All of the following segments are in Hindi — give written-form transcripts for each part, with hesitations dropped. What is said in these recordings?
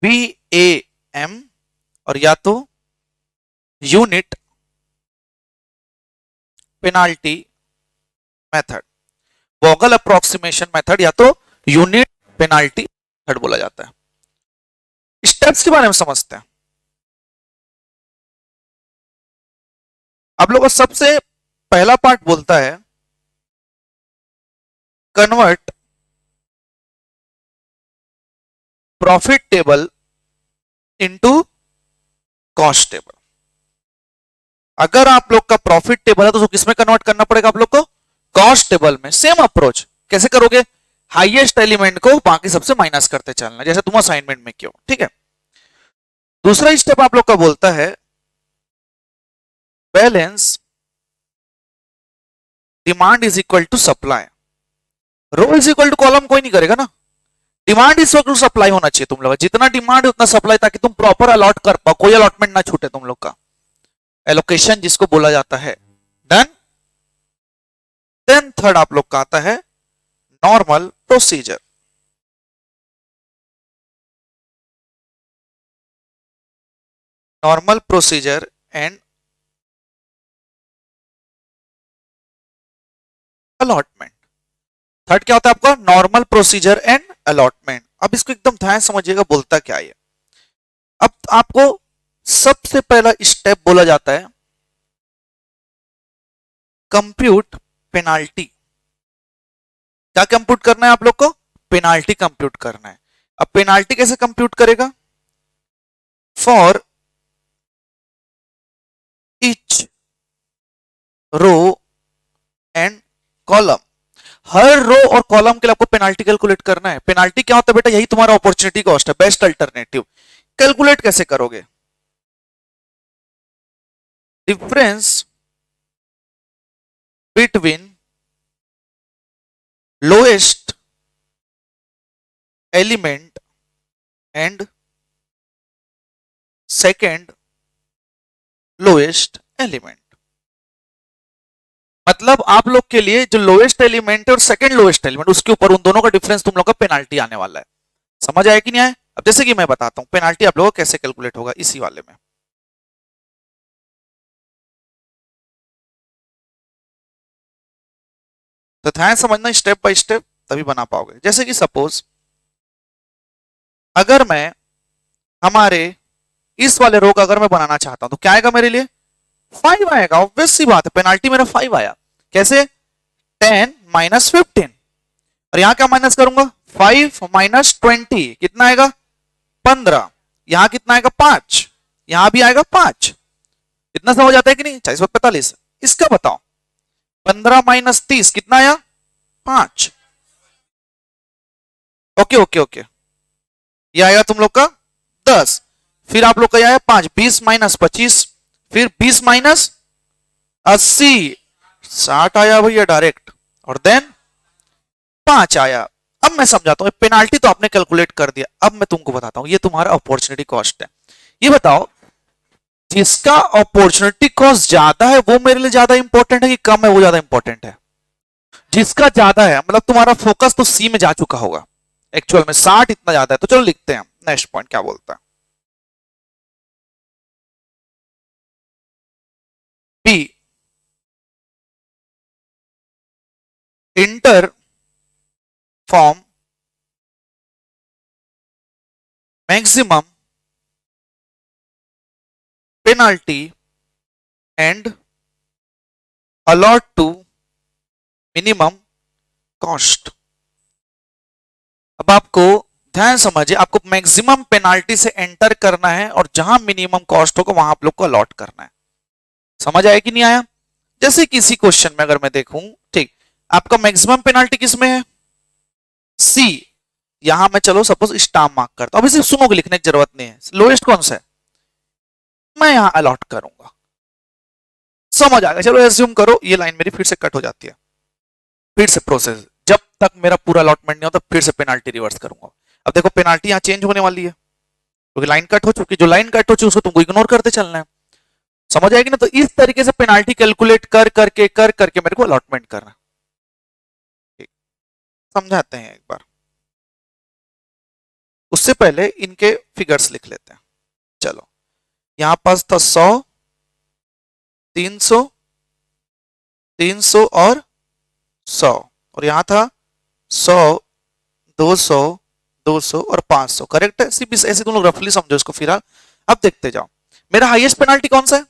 BAM और या तो unit penalty method, Vogel approximation method या तो यूनिट पेनाल्टी मेथड बोला जाता है। स्टेप्स के बारे में समझते हैं। आप लोग का सबसे पहला पार्ट बोलता है convert profit table into cost table. अगर आप लोग का प्रॉफिट टेबल है तो किसमें कन्वर्ट करना पड़ेगा आप लोग को? कॉस्ट टेबल में। सेम अप्रोच कैसे करोगे? हाईएस्ट एलिमेंट को बाकी सबसे माइनस करते चलना, जैसे तुम असाइनमेंट में किया, ठीक है। दूसरा स्टेप आप लोग का बोलता है balance demand is equal to supply. Row is equal to column कोई नहीं करेगा ना, demand is equal to supply होना चाहिए तुम लोग, जितना डिमांड है उतना सप्लाई, ताकि तुम प्रॉपर अलॉट कर पाओ, कोई अलॉटमेंट ना छूटे तुम लोग का, एलोकेशन जिसको बोला जाता है। डन। देन थर्ड आप लोग का आता है normal procedure. Normal procedure and allotment. Third क्या होता है आपका? Normal procedure and allotment. अब इसको एकदम ध्यान समझिएगा बोलता क्या है। अब आपको सबसे पहला स्टेप बोला जाता है कंप्यूट पेनाल्टी। क्या कंप्यूट करना है आप लोग को? पेनाल्टी कंप्यूट करना है। अब पेनाल्टी कैसे कंप्यूट करेगा? For each row and column, हर रो और कॉलम के लिए आपको पेनाल्टी कैलकुलेट करना है। पेनाल्टी क्या होता है बेटा? यही तुम्हारा अपॉर्चुनिटी कॉस्ट है, बेस्ट अल्टरनेटिव। कैलकुलेट कैसे करोगे? Difference between lowest element and second lowest element. मतलब आप लोग के लिए जो लोएस्ट एलिमेंट है और सेकंड लोएस्ट एलिमेंट, उसके ऊपर उन दोनों का डिफरेंस तुम लोग का पेनाल्टी आने वाला है। समझ आया कि नहीं आया? अब जैसे कि मैं बताता हूं पेनाल्टी आप लोगों को कैसे कैलकुलेट होगा इसी वाले में। तो ध्यान समझना स्टेप बाय स्टेप, तभी बना पाओगे। जैसे कि सपोज अगर मैं हमारे इस वाले रो का अगर मैं बनाना चाहता हूं तो क्या आएगा मेरे लिए? 5 आएगा। ऑब्वियस सी बात है, पेनाल्टी मेरा 5 आया। कैसे? 10 माइनस 15, और यहां क्या माइनस करूंगा? 5 माइनस 20 कितना आएगा? 15। यहां कितना आएगा? 5। यहां भी आएगा 5। इतना समझ आता है कि नहीं? 40/45। इसका बताओ 15 माइनस 30 कितना आया? 5। ओके ओके ओके, ये आएगा तुम लोग का 10। फिर आप लोग का आया 5, 20 माइनस 25, फिर 20 माइनस 80, 60 आया भैया डायरेक्ट, और देन 5 आया। अब मैं समझाता हूं, पेनाल्टी तो आपने कैलकुलेट कर दिया, अब मैं तुमको बताता हूं, ये तुम्हारा अपॉर्चुनिटी कॉस्ट है। ये बताओ जिसका अपॉर्चुनिटी कॉस्ट ज्यादा है वो मेरे लिए ज्यादा इंपॉर्टेंट है कि कम है वो ज्यादा इंपॉर्टेंट है? जिसका ज्यादा है, मतलब तुम्हारा फोकस तो सी में जा चुका होगा एक्चुअल में, 60 इतना ज्यादा है। तो चलो लिखते हैं नेक्स्ट पॉइंट क्या बोलता है। Be enter form maximum penalty and allot to minimum cost. अब आपको ध्यान समझिए, आपको मैक्सिमम पेनाल्टी से एंटर करना है और जहां मिनिमम कॉस्ट होगा वहां आप लोग को अलॉट करना है। समझ आया कि नहीं आया? जैसे किसी क्वेश्चन में अगर मैं देखूं, ठीक, आपका मैक्सिमम पेनाल्टी किस में है? सी। यहां मैं चलो सपोज स्टार मार्क करता हूं, अभी सिर्फ सुनोगे, लिखने की जरूरत नहीं है। लोएस्ट कौन सा है? मैं यहां अलॉट करूंगा। समझ आ गया? चलो एज्यूम करो ये लाइन मेरी फिर से कट हो जाती है, फिर से प्रोसेस, जब तक मेरा पूरा अलॉटमेंट नहीं होता फिर से पेनाल्टी रिवर्स करूंगा। अब देखो पेनाल्टी यहां चेंज होने वाली है क्योंकि लाइन कट हो चुकी, जो लाइन कट हो चुकी उसको तुमको इग्नोर करते चलना है। समझ आएगी ना? तो इस तरीके से पेनाल्टी कैलकुलेट कर करके मेरे को अलॉटमेंट करना। ठीक, समझाते हैं एक बार। उससे पहले इनके फिगर्स लिख लेते हैं। चलो, यहां पास था 100, 300, 300 और 100, और यहां था 100, 200, 200 और 500। करेक्ट है? ऐसे तुम लोग रफली समझो इसको फिलहाल। अब देखते जाओ, मेरा हाईएस्ट पेनाल्टी कौन सा है?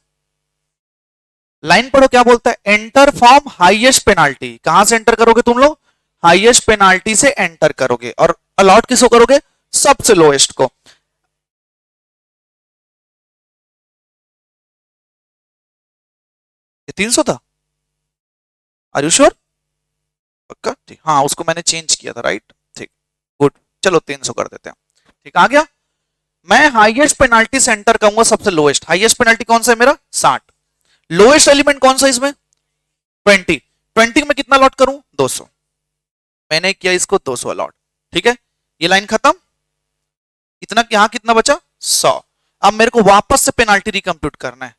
लाइन पढ़ो क्या बोलता है, एंटर फ्रॉम हाईएस्ट पेनाल्टी। कहां से एंटर करोगे तुम लोग? हाईएस्ट पेनाल्टी से एंटर करोगे। और अलॉट किसको करोगे? सबसे लोएस्ट को। ये 300 था, आर यू श्योर? पक्का? ठीक, हाँ उसको मैंने चेंज किया था, राइट? ठीक, गुड। चलो 300 कर देते हैं। ठीक, आ गया। मैं हाईएस्ट पेनाल्टी से एंटर करूंगा सबसे लोएस्ट। हाईएस्ट पेनाल्टी कौन सा है मेरा? 60। लोएस्ट एलिमेंट कौन सा इसमें? 20। 20 में कितना अलॉट करूं? 200। मैंने किया इसको 200 अलॉट। ठीक है, ये लाइन खत्म। इतना, यहां कितना बचा? 100। अब मेरे को वापस से पेनाल्टी रिकम्प्यूट करना है।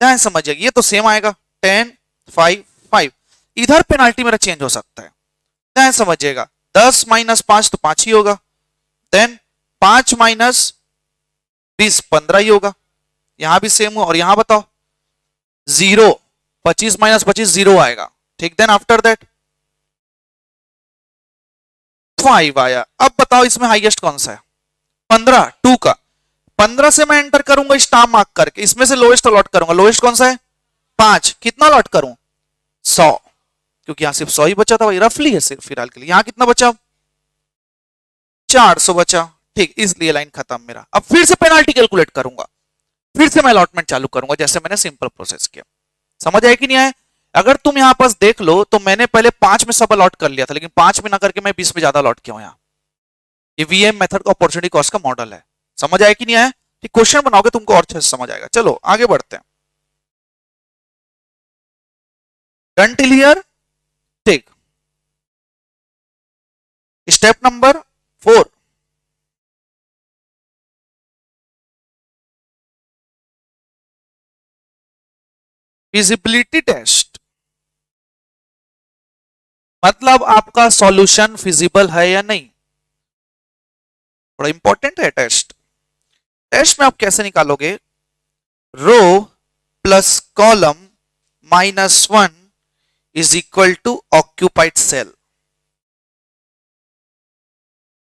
ध्यान समझिए, ये तो सेम आएगा, 10, 5, 5। इधर पेनाल्टी मेरा चेंज हो सकता है। ध्यान समझिएगा, 10 माइनस 5 तो 5 ही होगा। देन 5 माइनस 20 15 ही होगा। यहां भी सेम हुआ। और यहां बताओ, 0, 25 माइनस 25 0 आएगा। ठीक, देन आफ्टर दैट 5 आया। अब बताओ इसमें हाईएस्ट कौन सा है? 15, 2 का। 15 से मैं एंटर करूंगा स्टार मार्क करके, इसमें से लोएस्ट अलॉट करूंगा। लोएस्ट कौन सा है? 5। कितना अलॉट करूं? 100, क्योंकि यहां सिर्फ 100 ही बचा था भाई, रफली है सिर्फ फिलहाल के लिए। यहां कितना बचा? 400 बचा। ठीक, इसलिए लाइन खत्म मेरा। अब फिर से पेनाल्टी कैलकुलेट करूंगा, फिर से मैं अलॉटमेंट चालू करूंगा जैसे मैंने सिंपल प्रोसेस किया। समझ आए कि नहीं आए? अगर तुम यहां पास देख लो तो मैंने पहले 5 में सब अलॉट कर लिया था, लेकिन 5 में ना करके मैं 20 में ज्यादा अलॉट किया हूं यहां। ये वीएम मेथड का अपॉर्चुनिटी कॉस्ट का मॉडल है। समझ आए कि नहीं आया? ठीक, क्वेश्चन बनाओगे तुमको और अच्छे से समझ आएगा। चलो आगे बढ़ते हैं। Done till here? ठीक, स्टेप नंबर 4, फिजिबिलिटी टेस्ट। मतलब आपका सॉल्यूशन फिजिबल है या नहीं, बड़ा इंपॉर्टेंट है टेस्ट। टेस्ट में आप कैसे निकालोगे? Row plus column -1 is equal to occupied cell.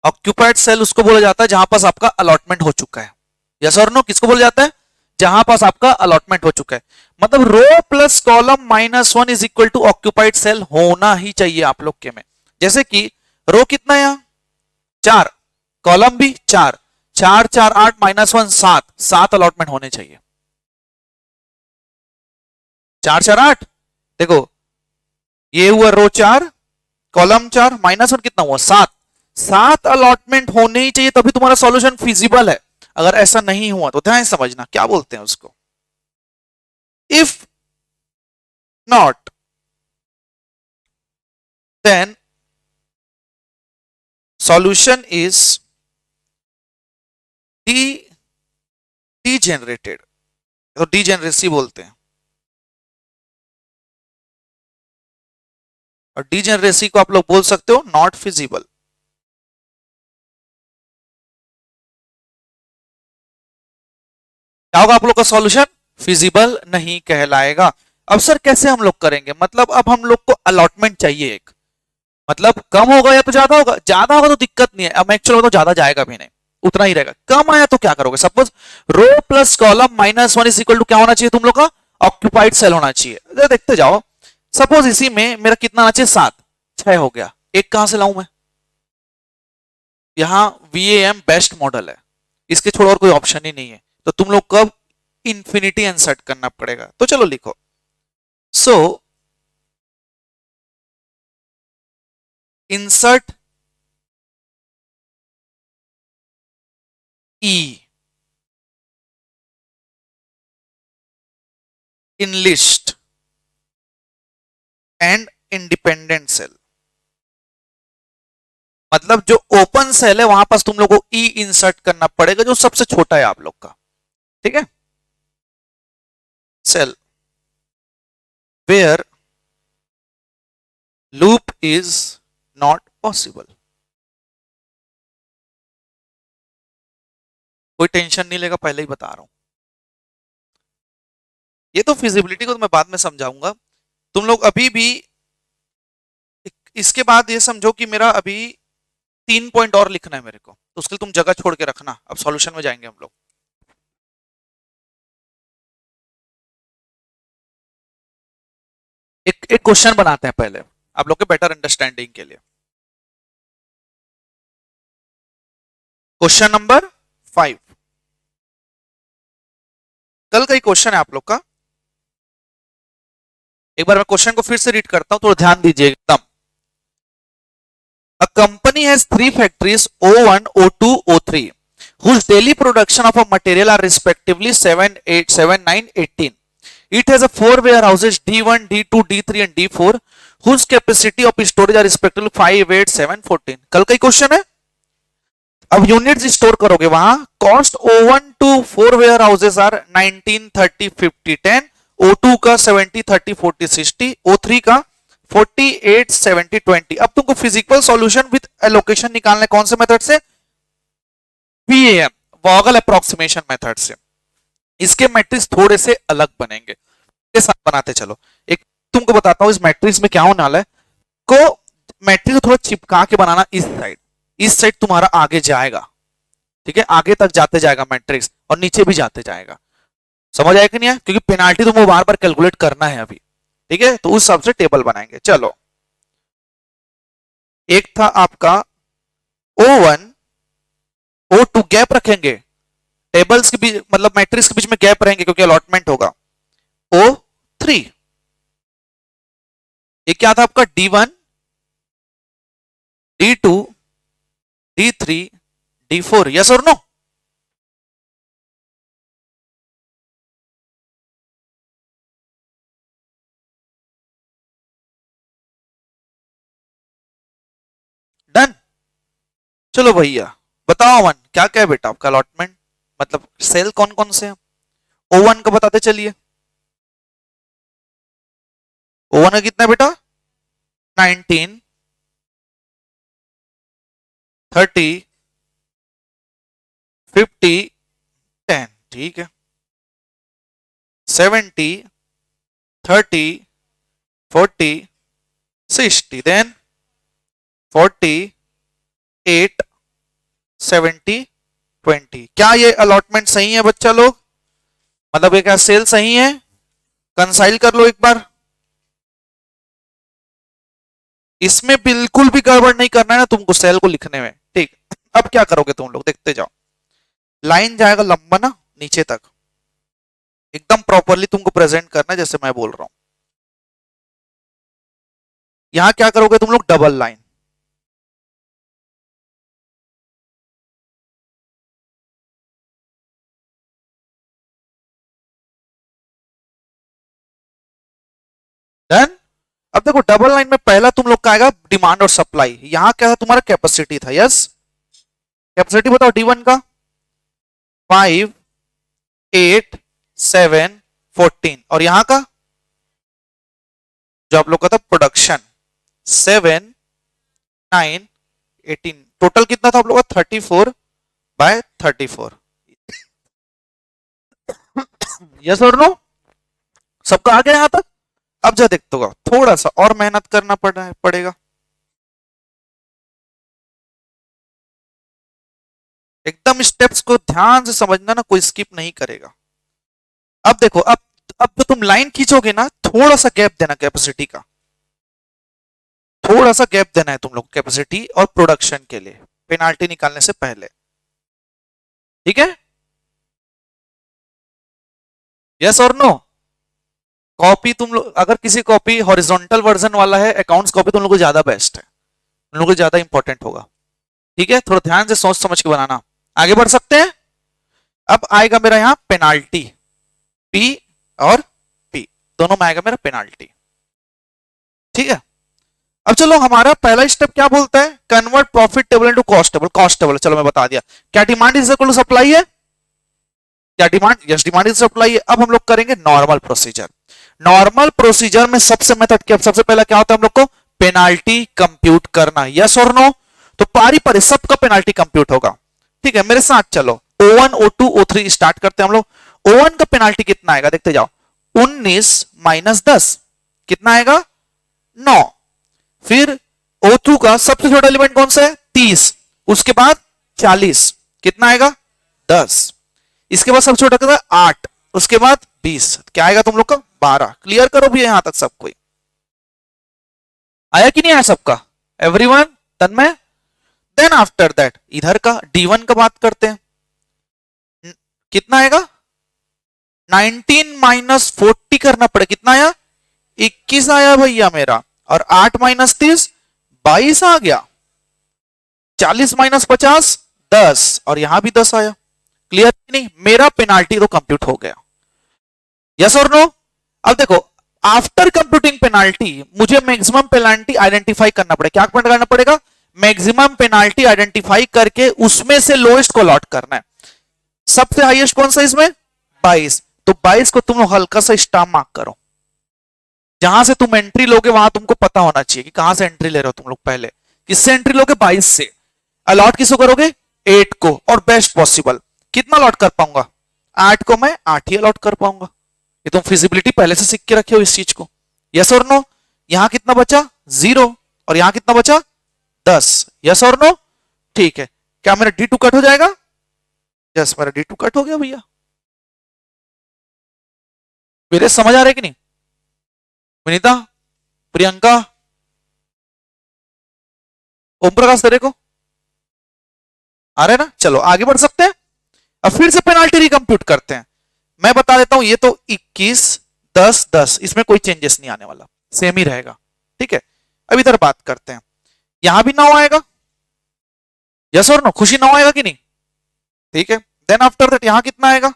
Occupied cell उसको बोला जाता है जहां पास आपका अलॉटमेंट हो चुका है। यस और नो? किसको बोला जाता है? जहां पास आपका अलॉटमेंट हो चुका है। मतलब row plus column -1 is equal to occupied cell होना ही चाहिए आप लोग के में। जैसे कि रो कितना है यहां? 4, कॉलम भी 4, 4 4 8 -1 7, 7 अलॉटमेंट होने चाहिए। 4 4 8, देखो ये हुआ रो 4, कॉलम 4, -1 कितना हुआ? 7। 7 अलॉटमेंट होने ही चाहिए, तभी तुम्हारा सॉल्यूशन फिजिबल है। अगर ऐसा नहीं हुआ तो ध्यान समझना क्या बोलते हैं उसको। If not, then solution is D degenerated, तो डीजेनरेसी बोलते हैं। और डीजेनरेसी को आप लोग बोल सकते हो नॉट फिजिबल। क्या होगा आप लोग का सॉल्यूशन? फिजिबल नहीं कहलाएगा। अब सर कैसे हम लोग करेंगे? मतलब अब हम लोग को अलॉटमेंट चाहिए एक, मतलब कम होगा या तो ज्यादा होगा? ज्यादा होगा तो दिक्कत नहीं है, अब एक्चुअल तो ज्यादा जाएगा भी नहीं, उतना ही रहेगा। कम आया तो क्या करोगे? Suppose row plus column -1 is equal to क्या होना चाहिए तुम लोग का? ऑक्यूपाइड सेल होना चाहिए। देखते जाओ, सपोज इसी में मेरा कितना आना चाहिए? 7, 6 हो गया। एक कहां से लाऊं मैं? यहां वीएएम बेस्ट मॉडल है, इसके छोड़ और कोई ऑप्शन ही नहीं है। तो तुम लोग कब इंफिनिटी इंसर्ट करना पड़ेगा। तो चलो लिखो, so insert E in list and independent cell. मतलब जो ओपन सेल है वहां पास तुम लोग को ई इंसर्ट करना पड़ेगा, जो सबसे छोटा है आप लोग का। ठीक है, cell where loop is not possible. कोई टेंशन नहीं लेगा, पहले ही बता रहा हूं। ये तो फिजिबिलिटी को तो मैं बाद में समझाऊंगा। तुम लोग अभी भी इसके बाद ये समझो कि मेरा अभी 3 पॉइंट और लिखना है मेरे को, तो उसके लिए तुम जगह छोड़ के रखना। अब सॉल्यूशन में जाएंगे हम लोग। एक एक क्वेश्चन बनाते हैं पहले, आप लोग के बेटर अंडरस्टैंडिंग के लिए। क्वेश्चन नंबर 5, कल का ही क्वेश्चन है आप लोग का। एक बार मैं क्वेश्चन को फिर से रीड करता हूं, थोड़ा ध्यान दीजिए एकदम। A company has 3 factories O1, O2, O3 whose daily production of a material are respectively 7, 8, 7, 9, 18. It has a 4 warehouses D1, D2, D3 and D4 whose capacity of storage are respectively 5, 8, 7, 14. कल का ही क्वेश्चन है। अब यूनिट्स स्टोर करोगे वहां। Cost O1 to 4 warehouses are 19, 30, 50, 10, O2 का 70, 30, 40, 60, O3 का 48, 70, 20। अब तुमको फिजिकल सॉल्यूशन विद एलोकेशन निकालना है। कौन से मेथड से? VAM, वॉगल अप्रोक्सीमेशन मेथड से। इसके मैट्रिक्स थोड़े से अलग बनेंगे, के साथ बनाते चलो। एक तुमको बताता हूं इस मैट्रिक्स में क्या होने वाला है। को मैट्रिक्स को थोड़ा चिपका के बनाना। इस साइड तुम्हारा आगे जाएगा, ठीक है, आगे तक जाते जाएगा मैट्रिक्स, और नीचे भी जाते जाएगा। समझ आया कि नहीं है? क्योंकि पेनाल्टी तुमको बार बार कैलकुलेट करना है अभी, ठीक है। तो उस हिसाब से टेबल बनाएंगे। चलो, एक था आपका O1, O2 गैप रखेंगे, टेबल्स के बीच मतलब मैट्रिक्स के बीच में गैप रहेंगे क्योंकि अलॉटमेंट होगा। O3, ये क्या था आपका? D1, D2, D3, D4। Yes और नो? डन। चलो भैया बताओ वन, क्या क्या है बेटा आपका अलॉटमेंट, मतलब सेल कौन कौन से हैं? O1 का बताते चलिए। O1 का कितना है बेटा? 19, 30, 50, 10, ठीक है। 70, 30, 40, 60, देन 48, 70, 20। क्या ये अलॉटमेंट सही है बच्चा लोग? मतलब ये क्या सेल सही है? कंसाइल कर लो एक बार। इसमें बिल्कुल भी गड़बड़ नहीं करना है ना तुमको सेल को लिखने में, ठीक। अब क्या करोगे तुम लोग, देखते जाओ। लाइन जाएगा लंबा ना नीचे तक, एकदम प्रॉपरली तुमको प्रेजेंट करना है जैसे मैं बोल रहा हूं। यहां क्या करोगे तुम लोग? Double line. डन। अब देखो डबल लाइन में पहला तुम लोग का आएगा डिमांड और सप्लाई। यहां क्या था तुम्हारा? कैपेसिटी था। यस, कैपेसिटी बताओ D1 का 5, 8, 7, 14, और यहां का जो आप लोग का था प्रोडक्शन 7, 9, 18। टोटल कितना था आप लोग का? 34/34। यस और नो? सबका आ गया यहां तक? अब जा देखते होगा, थोड़ा सा और मेहनत करना पड़ेगा। एकदम स्टेप्स को ध्यान से समझना ना, कोई स्किप नहीं करेगा। अब देखो, अब तो तुम लाइन खींचोगे ना, थोड़ा सा गैप देना कैपेसिटी का, थोड़ा सा गैप देना है तुम लोग कैपेसिटी और प्रोडक्शन के लिए, पेनाल्टी निकालने से पहले, ठीक है। यस और नो? कॉपी तुम लोग अगर किसी कॉपी हॉरिजॉन्टल वर्जन वाला है, अकाउंट्स कॉपी तुम लोग को ज्यादा बेस्ट है, तुम लोग को ज्यादा इंपॉर्टेंट होगा, ठीक है। थोड़ा ध्यान से सोच समझ के बनाना। आगे बढ़ सकते हैं। अब आएगा मेरा यहां पेनाल्टी, पी और पी दोनों में आएगा मेरा पेनाल्टी, ठीक है। अब चलो, हमारा पहला स्टेप क्या बोलता है? Convert profit table into cost table. Cost table चलो मैं बता दिया। क्या demand is equal to supply है? क्या demand? Yes, demand is supply है। अब हम लोग करेंगे नॉर्मल प्रोसीजर। नॉर्मल प्रोसीजर में सबसे मेथड क्या, सबसे पहला क्या होता है हम लोग को? पेनाल्टी कंप्यूट करना। यस और नो? तो पारी पर सबका पेनाल्टी कंप्यूट होगा, ठीक है। मेरे साथ चलो, O1 O2 O3 स्टार्ट करते हैं हम लोग। O1 का पेनाल्टी कितना आएगा देखते जाओ, 19 माइनस 10 कितना आएगा 9। फिर O2 का सबसे छोटा एलिमेंट कौन सा है 30, उसके बाद 40 कितना आएगा 10, इसके बाद सबसे छोटा कितना 8, उसके बाद 20, क्या आएगा तुम लोग का 12। क्लियर करो भी यहां तक सब कोई आया कि नहीं आया सबका, एवरीवन तन में। देन आफ्टर दैट इधर का D1 का बात करते हैं, कितना आएगा 19 माइनस 40 करना पड़े, कितना आया 21 आया भैया मेरा, और 8 माइनस 30 22 आ गया, 40 माइनस 50 10, और यहां भी 10 आया। क्लियर नहीं, मेरा पेनाल्टी तो कंप्यूट हो गया, यस और नो। अब देखो आफ्टर कंप्यूटिंग पेनाल्टी मुझे मैक्सिमम पेनाल्टी आइडेंटिफाई करना पड़ेगा, क्या करना पड़ेगा मैक्सिमम पेनाल्टी आइडेंटिफाई करके उसमें से लोएस्ट को अलॉट करना है। सबसे हाईएस्ट कौन सा इसमें 22, तो 22 को तुम लोग हल्का सा स्टार मार्क करो, जहां से तुम एंट्री लोगे वहां तुमको पता होना चाहिए कि कहां से एंट्री ले रहे हो तुम लोग। पहले किससे एंट्री लोगे 22 से, अलॉट किसको करोगे 8 को, और बेस्ट पॉसिबल कितना अलॉट कर पाऊंगा 8 को मैं 8 ही अलॉट कर पाऊंगा। ये तुम फिजिबिलिटी पहले से सीख के रखे हो इस चीज को, यस और नो। यहां कितना बचा 0, और यहां कितना बचा 10, यस और नो। ठीक है, क्या मेरा D2 कट हो जाएगा, यस मेरा D2 कट हो गया भैया। मेरे समझ आ रहा है कि नहीं, विनीता प्रियंका ओम प्रकाश तेरे को आ रहे ना, चलो आगे बढ़ सकते हैं। अब फिर से पेनाल्टी रिकम्प्यूट करते हैं। मैं बता देता हूं ये तो 21 10 10, इसमें कोई चेंजेस नहीं आने वाला, सेम ही रहेगा, ठीक है। अब इधर बात करते हैं, यहां भी 9 आएगा, यस और नो, खुशी 9 आएगा कि नहीं, ठीक है। देन आफ्टर दैट यहां कितना आएगा,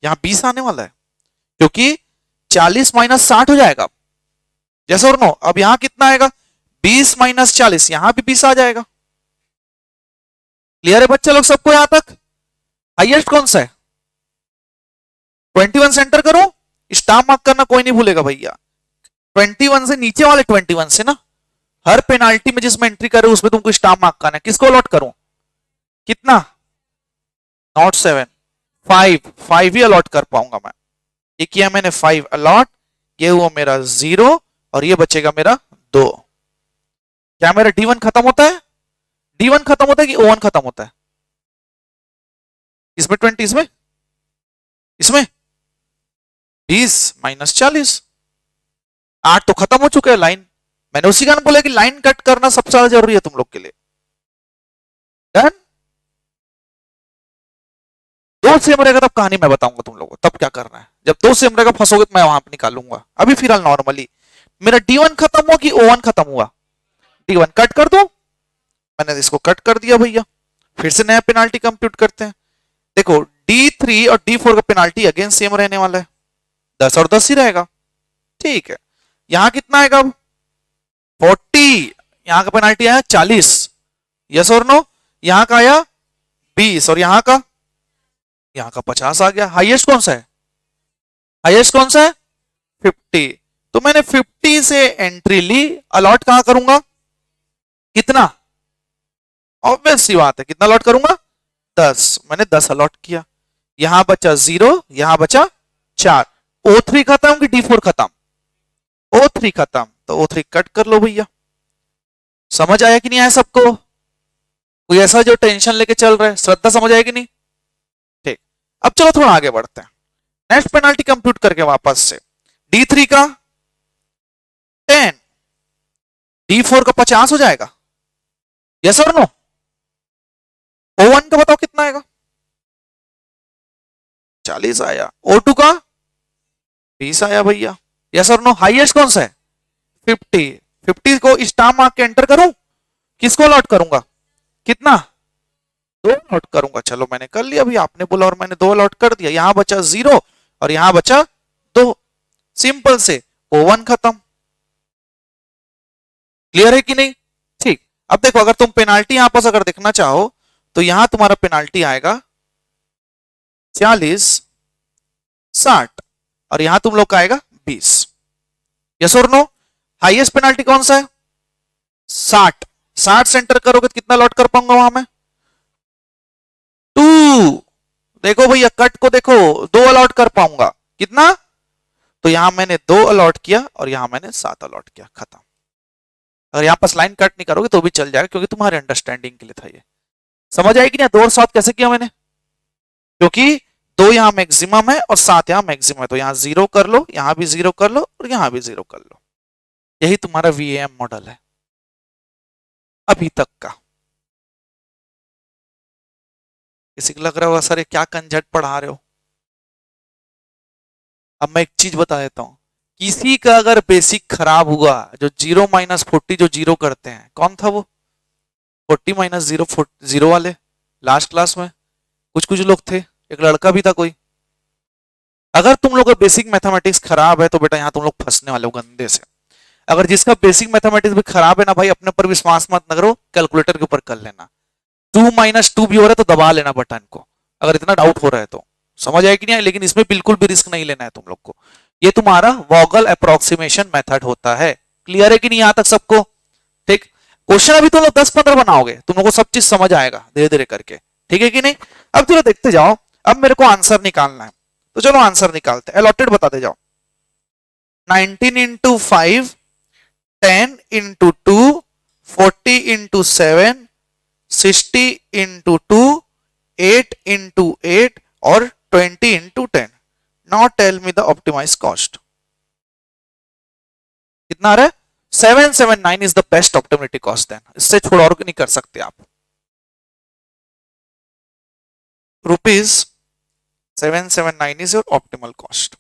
यहां 20 आने वाला है, क्योंकि 40 माइनस 60 हो जाएगा, यस और नो। अब यहां कितना आएगा 20 माइनस 40, यहां भी 20 आ जाएगा। क्लियर है बच्चे लोग सबको यहां तक। हाईएस्ट कौन सा है 21 सेंटर करो, स्टार मार्क करना कोई नहीं भूलेगा भैया, 21 से नीचे वाले 21 से ना, हर पेनाल्टी में जिसमें एंट्री करे उसमें तुमको स्टार मार्क करना है। किसको अलॉट करूं, कितना नॉट 7 5 ही अलॉट कर पाऊंगा मैं। ये किया मैंने 5 अलॉट, ये हुआ मेरा 0, और ये बचेगा मेरा 2। क्या मेरा D1 खत्म होता है, D1 खत्म होता है कि O1 खत्म होता है, इसमें 20, इसमें 20 माइनस 40, 8 तो खत्म हो चुके हैं लाइन। मैंने उसी कारण बोला कि लाइन कट करना सबसे ज्यादा जरूरी है तुम लोग के लिए। डन, 2 सेम रहेगा तब कहानी मैं बताऊंगा तुम लोगों को, तब क्या करना है। जब 2 सेम रहेगा फंसोगे तो मैं वहां पे निकालूंगा। अभी फिलहाल नॉर्मली मेरा D1 खत्म हुआ कि O1 खत्म हुआ, D1 कट कर दो, मैंने इसको कट कर दिया भैया। फिर से नया पेनाल्टी कंप्यूट करते हैं। देखो D3 और D4 का पेनाल्टी अगेन सेम रहने वाला है, 10 और 10 ही रहेगा, ठीक है। यहां कितना आएगा अब 40, यहां का पेनाल्टी आया 40, यस और नो। यहां का आया 20, और यहां का 50 आ गया। हाईएस्ट कौन सा है, हाईएस्ट कौन सा है 50, तो मैंने 50 से एंट्री ली, अलॉट कहां करूंगा कितना, ऑब्वियस सी बात है कितना अलॉट करूंगा 10, मैंने 10 अलॉट किया। यहां बचा 0, यहां बचा 4, O3 खत्म कि D4 खत्म, O3 खत्म, तो O3 कट कर लो भैया। समझ आया कि नहीं आया सबको, कोई ऐसा जो टेंशन लेके चल रहा है, श्रद्धा समझ आया कि नहीं, ठीक। अब चलो थोड़ा आगे बढ़ते हैं, नेक्स्ट पेनाल्टी कंप्यूट करके वापस से D3 का 10, D4 का 50 हो जाएगा, यस और नो। O1 का बताओ कितना आएगा 40 आया, O2 का 20 आया भैया, यस और नो। हाईएस्ट कौन सा है 50 को स्टार मार्क के एंटर करूं, किसको अलॉट करूंगा कितना 2 अलॉट करूंगा। चलो मैंने कर लिया भैया, आपने बोला और मैंने 2 अलॉट कर दिया। यहां बचा 0 और यहां बचा 2, सिंपल से O1 खत्म। क्लियर है कि नहीं, ठीक। अब देखो अगर तुम पेनाल्टी यहां पर अगर देखना चाहो तो यहां तुम्हारा पेनाल्टी आएगा 40 60, और यहां तुम लोग का आएगा 20, यस और नो। हाईएस्ट पेनाल्टी कौन सा है 60 सेंटर करोगे तो कितना लॉट कर पाऊंगा वहां में 2, देखो भैया कट को देखो, 2 अलॉट कर पाऊंगा कितना, तो यहां मैंने 2 अलॉट किया और यहां मैंने 7 अलॉट किया, खत्म। अगर यहां पर लाइन कट नहीं करोगे तो भी चल जाएगा, क्योंकि तुम्हारे अंडरस्टैंडिंग के लिए था ये। समझ आएगी ना 2 और 7 कैसे किया मैंने, क्योंकि 2 यहां मैक्सिमम है और 7 यहां मैक्सिमम है, तो यहां 0 कर लो, यहां भी 0 कर लो और यहां भी 0 कर लो। यही तुम्हारा वीएएम मॉडल है अभी तक का। किसी को लग रहा होगा सर ये क्या कंजट पढ़ा रहे हो। अब मैं एक चीज बता देता हूं, किसी का अगर बेसिक खराब हुआ, जो 0 - 40 जो 0 करते हैं, कौन था वो 40 - 0 0 वाले लास्ट क्लास में कुछ कुछ लोग थे, एक लड़का भी था कोई। अगर तुम लोग का बेसिक मैथमेटिक्स खराब है तो बेटा यहाँ तुम लोग फंसने वाले हो गंदे से। अगर जिसका बेसिक मैथमेटिक्स भी खराब है ना भाई, अपने पर विश्वास मत न करो, कैलकुलेटर के ऊपर कर लेना। 2 - 2 भी हो रहा है तो दबा लेना बटन को, अगर इतना डाउट हो रहा है तो। समझ आए कि नहीं, लेकिन इसमें बिल्कुल भी रिस्क नहीं लेना है तुम लोग को। ये तुम्हारा वॉगल अप्रोक्सीमेशन मेथड होता है। क्लियर है कि नहीं यहां तक सबको? ठीक, क्वेश्चन अभी तुम लोग 10-15 बनाओगे, तुम लोग को सब चीज समझ आएगा धीरे धीरे करके, ठीक है कि नहीं। अब चलो देखते जाओ, अब मेरे को आंसर निकालना है, तो चलो आंसर निकालते हैं। अलॉटेड बताते जाओ, 19 × 5, 10 × 2, 40 × 7, 60 × 2, 8 × 8 और 20 × 10। Now tell me the optimise cost. कितना आ रहा है? 779 is the best optimality cost. Then इससे छोड़ और नहीं कर सकते आप। Rupees 779 is your optimal cost.